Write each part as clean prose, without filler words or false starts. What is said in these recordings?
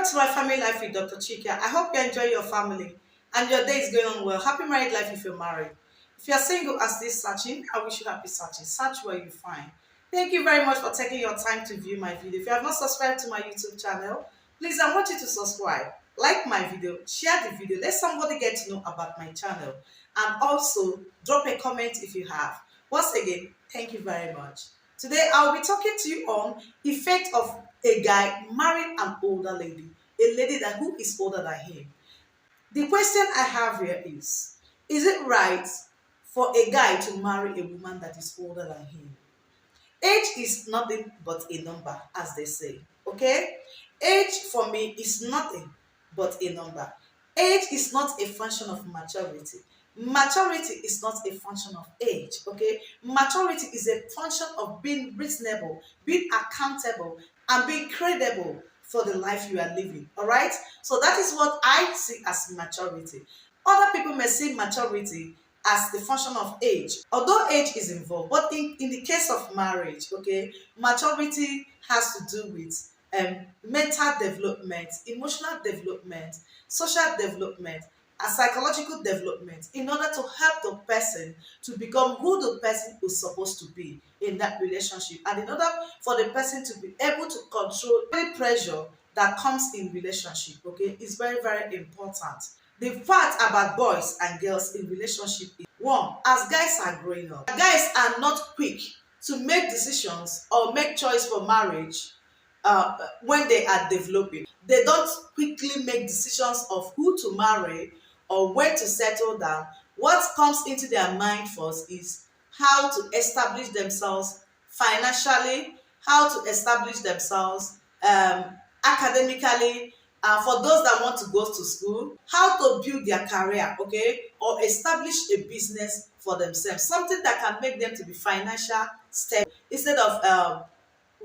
Welcome to my family life with Dr. Chika. I hope you enjoy your family and your day is going on well. Happy married life if you're married. If you're single and still searching, I wish you happy searching. Search where you find. Thank you very much for taking your time to view my video. If you have not subscribed to my YouTube channel, please I want you to subscribe, like my video, share the video, let somebody get to know about my channel, and also drop a comment if you have. Once again, thank you very much. Today I'll be talking to you on effect of a guy marrying an older lady, a lady who is older than him. The question I have here is it right for a guy to marry a woman that is older than him? Age is nothing but a number, as they say, okay? Age for me is nothing but a number. Age is not a function of maturity. Maturity is not a function of age, okay? Maturity is a function of being reasonable, being accountable, and being credible for the life you are living, all right? So that is what I see as maturity. Other people may see maturity as the function of age, although age is involved. But in the case of marriage, okay, maturity has to do with mental development, emotional development, social development, and psychological development in order to help the person to become who the person is supposed to be in that relationship, and in order for the person to be able to control any pressure that comes in relationship, okay, is very, very important. The fact about boys and girls in relationship is one, as guys are growing up, guys are not quick to make decisions or make choice for marriage when they are developing. They don't quickly make decisions of who to marry or when to settle down. What comes into their mind first is how to establish themselves financially, how to establish themselves academically, for those that want to go to school, how to build their career, okay, or establish a business for themselves, something that can make them to be financial stable instead of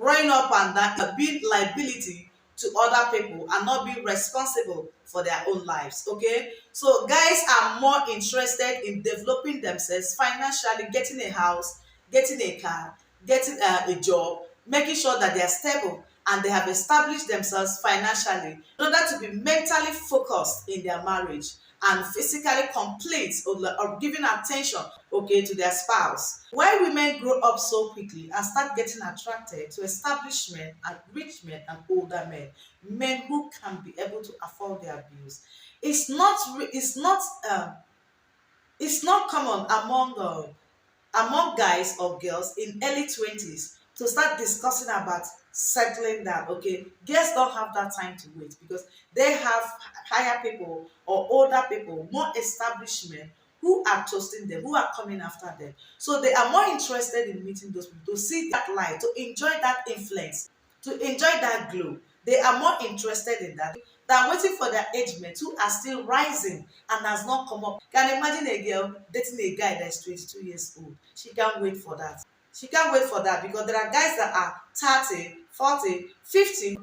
running up and down, being liability to other people and not being responsible for their own lives, okay? So guys are more interested in developing themselves financially, getting a house, getting a car, getting a job, making sure that they are stable and they have established themselves financially in order to be mentally focused in their marriage and physically complete or giving attention, okay, to their spouse. Why women grow up so quickly and start getting attracted to established men and rich men and older men, men who can be able to afford their bills. It's not common among guys or girls in early 20s to start discussing about settling down, okay? Girls don't have that time to wait because they have higher people or older people, more established men who are trusting them, who are coming after them. So they are more interested in meeting those people, to see that light, to enjoy that influence, to enjoy that glow. They are more interested in that than waiting for their age mates who are still rising and has not come up. Can you imagine a girl dating a guy that's 22 years old? She can't wait for that. She can't wait for that because there are guys that are 30, 40, 50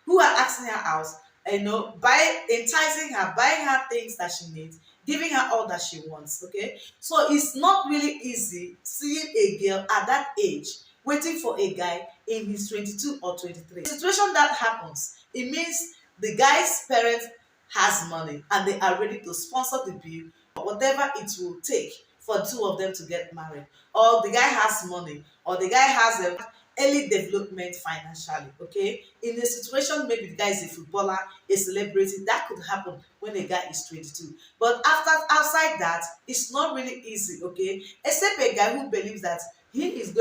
who are asking her out, enticing her, buying her things that she needs, giving her all that she wants, okay? So it's not really easy seeing a girl at that age waiting for a guy in his 22 or 23. The situation that happens, it means the guy's parents has money and they are ready to sponsor the bill or whatever it will take for two of them to get married, or the guy has money, or the guy has a early development financially, okay? In a situation, maybe the guy is a footballer, a celebrity, that could happen when a guy is 22. But outside that, it's not really easy, okay? Except a guy who believes that he is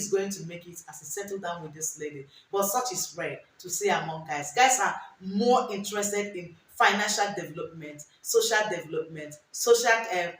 going to make it as he settle down with this lady. But such is rare to see among guys. Guys are more interested in financial development, social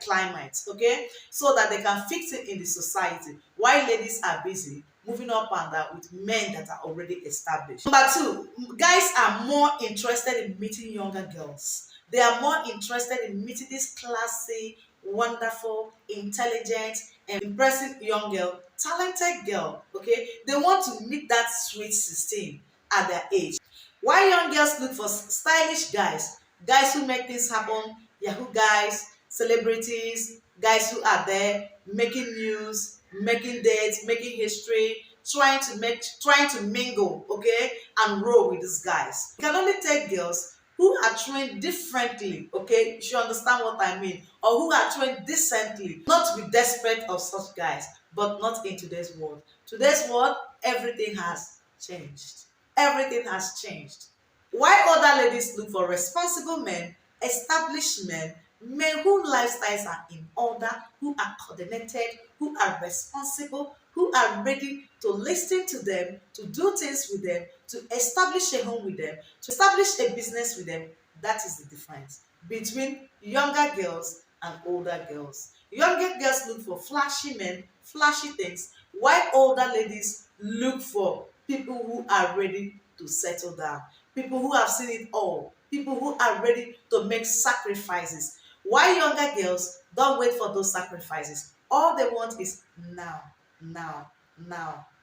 climate, okay, so that they can fix it in the society while ladies are busy moving up and down with men that are already established. Number two, guys are more interested in meeting younger girls. They are more interested in meeting this classy, wonderful, intelligent, and impressive young girl, talented girl, okay? They want to meet that sweet 16 at their age. Why young girls look for stylish guys, guys who make things happen, Yahoo guys, celebrities, guys who are there making news, making dates, making history, trying to mingle, okay, and roll with these guys. You can only take girls who are trained differently, okay? You should understand what I mean. Or who are trained decently, not to be desperate of such guys, but not in today's world. Today's world, everything has changed. Everything has changed. Why other ladies look for responsible men, established men, men whose lifestyles are in order, who are coordinated, who are responsible, who are ready to listen to them, to do things with them, to establish a home with them, to establish a business with them. That is the difference between younger girls and older girls. Younger girls look for flashy men, flashy things, while older ladies look for people who are ready to settle down, people who have seen it all, people who are ready to make sacrifices. Why younger girls don't wait for those sacrifices? All they want is now, now,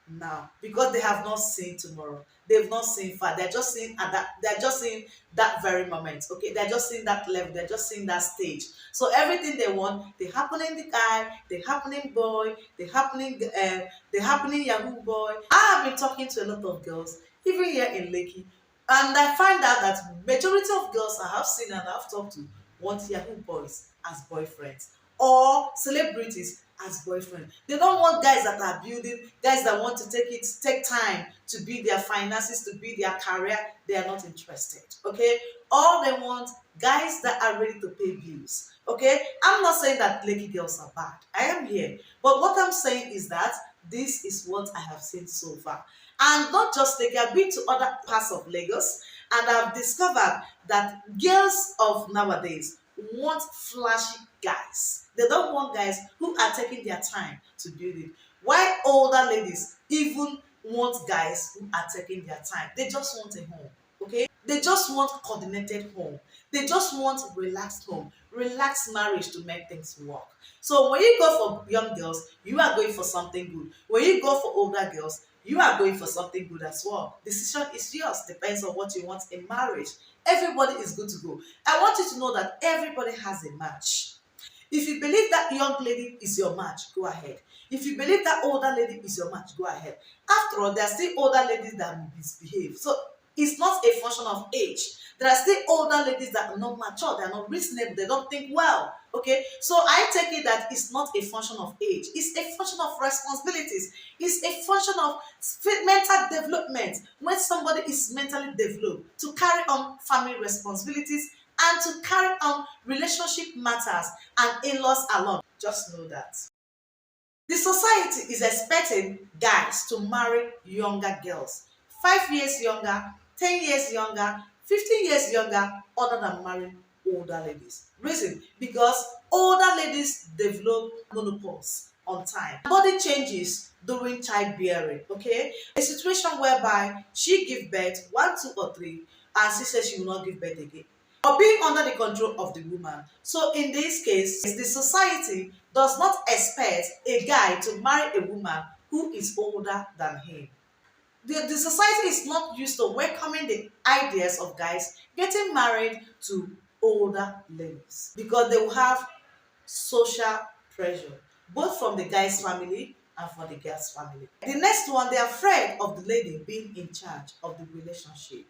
now, because they have not seen tomorrow. They've not seen far. They're just seeing at that. They're just seeing that very moment. Okay, they're just seeing that level. They're just seeing that stage. So everything they want, they happening the guy, they happening boy, they happening Yahoo boy. I have been talking to a lot of girls, even here in Lekki, and I find out that majority of girls I have seen and I've talked to want Yahoo boys as boyfriends or celebrities as boyfriend. They don't want guys that are building, guys that want to take time to build their finances, to build their career. They are not interested. Okay, all they want guys that are ready to pay bills. Okay, I'm not saying that Lekki girls are bad. I am here, but what I'm saying is that this is what I have seen so far, and not just Lekki. I've been to other parts of Lagos, and I've discovered that girls of nowadays want flashy guys. They don't want guys who are taking their time to build it. While older ladies even want guys who are taking their time. They just want a home, okay? They just want coordinated home. They just want relaxed home, relaxed marriage to make things work. So when you go for young girls, you are going for something good. When you go for older girls, you are going for something good as well. Decision is yours. Depends on what you want in marriage. Everybody is good to go. I want you to know that everybody has a match. If you believe that young lady is your match, go ahead. If you believe that older lady is your match, go ahead. After all, there are still older ladies that will misbehave. So it's not a function of age. There are still older ladies that are not mature, they are not reasonable, they don't think well. Okay, so I take it that it's not a function of age, it's a function of responsibilities, it's a function of mental development. When somebody is mentally developed to carry on family responsibilities and to carry on relationship matters and in-laws alone, just know that the society is expecting guys to marry younger girls, 5 years younger, 10 years younger, 15 years younger, other than marrying older ladies. Reason? Because older ladies develop menopause on time. Body changes during childbearing, okay? A situation whereby she give birth, 1, 2, or 3, and she says she will not give birth again, or being under the control of the woman. So in this case, the society does not expect a guy to marry a woman who is older than him. The society is not used to welcoming the ideas of guys getting married to older ladies because they will have social pressure, both from the guy's family and from the girl's family. The next one, they're afraid of the lady being in charge of the relationship,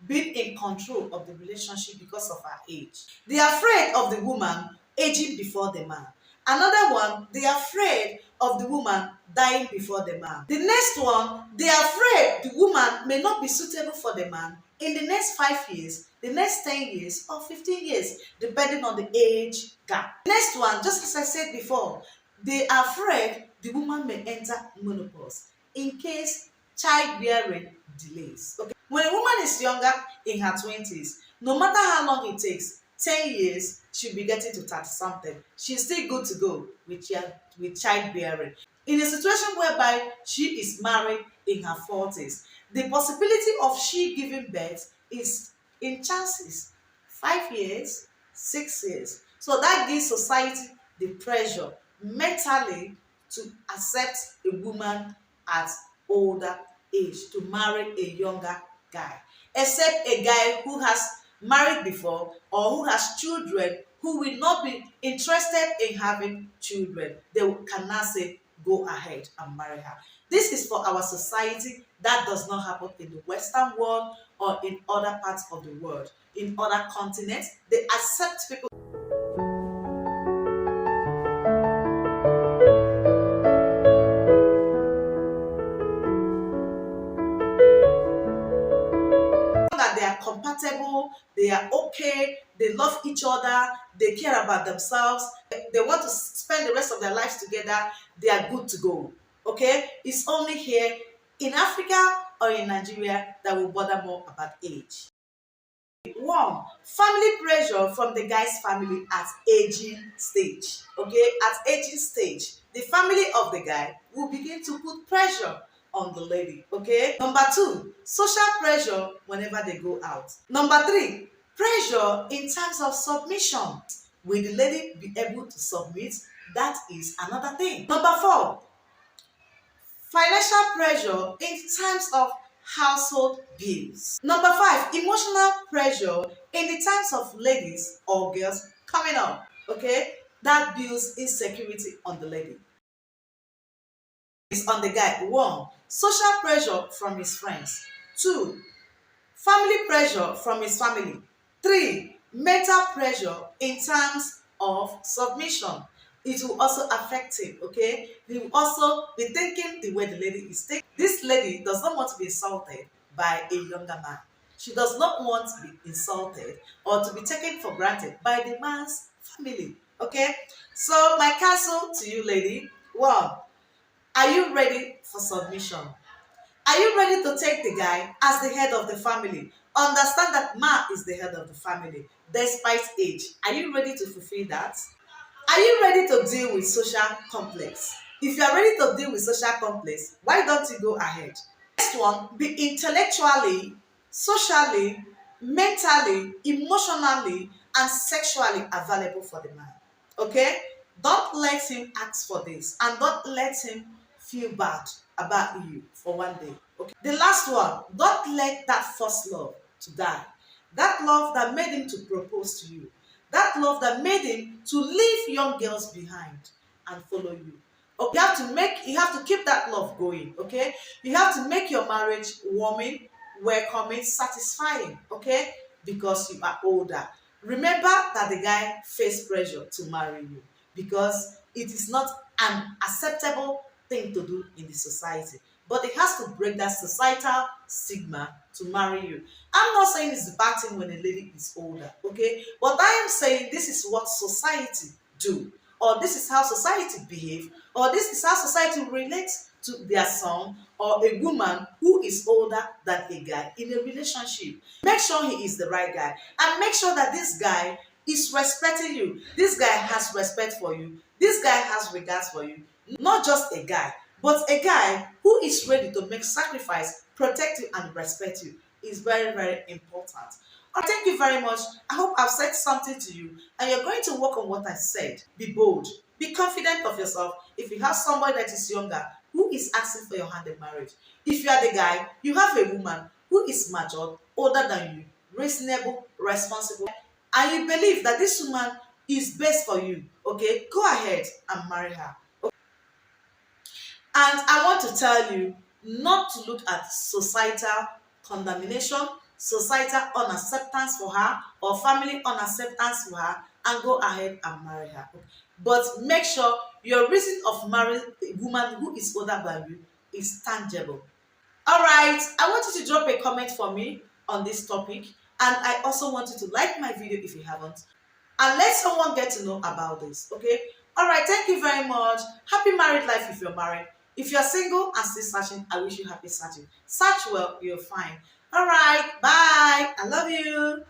being in control of the relationship because of her age. They are afraid of the woman aging before the man. Another one, they are afraid of the woman dying before the man. The next one, they are afraid the woman may not be suitable for the man in the next 5 years, the next 10 years, or 15 years, depending on the age gap. Next one, just as I said before, they are afraid the woman may enter menopause in case childbearing delays. Okay. When a woman is younger, in her 20s, no matter how long it takes, 10 years, she'll be getting to 30 something. She's still good to go with childbearing. In a situation whereby she is married in her 40s, the possibility of she giving birth is in chances 5 years, 6 years. So that gives society the pressure mentally to accept a woman at older age to marry a younger guy, except a guy who has married before or who has children who will not be interested in having children. They can now say, go ahead and marry her. This is for our society. That does not happen in the Western world or in other parts of the world. In other continents, they accept people that they are compatible, they are okay, they love each other, they care about themselves, they want to spend the rest of their lives together, they are good to go. Okay? It's only here in Africa or in Nigeria that will bother more about age. One, family pressure from the guy's family at aging stage. Okay, at aging stage, the family of the guy will begin to put pressure on the lady. Okay, number two, social pressure whenever they go out. Number three, pressure in terms of submission. Will the lady be able to submit? That is another thing. Number four, financial pressure in terms of household bills. Number five, emotional pressure in the times of ladies or girls coming up. Okay, that builds insecurity on the lady. It's on the guy. One, social pressure from his friends. Two, family pressure from his family. Three, mental pressure in terms of submission. It will also affect him, okay? He will also be thinking the way the lady is thinking. This lady does not want to be insulted by a younger man. She does not want to be insulted or to be taken for granted by the man's family, okay? So my counsel to you, lady, one, are you ready for submission? Are you ready to take the guy as the head of the family? Understand that man is the head of the family, despite age. Are you ready to fulfill that? Are you ready to deal with social complex? If you are ready to deal with social complex, why don't you go ahead? Next one, be intellectually, socially, mentally, emotionally, and sexually available for the man. Okay? Don't let him ask for this and don't let him feel bad about you for one day. Okay. The last one, don't let that first love to die. That love that made him to propose to you. That love that made him to leave young girls behind and follow you. Okay, you have to keep that love going, okay? You have to make your marriage warming, welcoming, satisfying, okay? Because you are older. Remember that the guy faced pressure to marry you because it is not an acceptable thing to do in the society. But it has to break that societal stigma to marry you. I'm not saying it's a bad thing when a lady is older, okay? But I am saying this is what society do, or this is how society behave, or this is how society relates to their son or a woman who is older than a guy in a relationship. Make sure he is the right guy and make sure that this guy is respecting you. This guy has respect for you. This guy has regards for you. Not just a guy, but a guy who is ready to make sacrifice, protect you, and respect you is very, very important. Thank you very much. I hope I've said something to you and you're going to work on what I said. Be bold. Be confident of yourself. If you have somebody that is younger who is asking for your hand in marriage, if you are the guy, you have a woman who is mature, older than you, reasonable, responsible, and you believe that this woman is best for you, okay, go ahead and marry her. And I want to tell you not to look at societal condemnation, societal unacceptance for her, or family unacceptance for her, and go ahead and marry her. But make sure your reason of marrying a woman who is older than you is tangible. All right, I want you to drop a comment for me on this topic, and I also want you to like my video if you haven't, and let someone get to know about this, okay? All right, thank you very much. Happy married life if you're married. If you're single and still searching, I wish you happy searching. Search well, you'll find. All right, bye. I love you.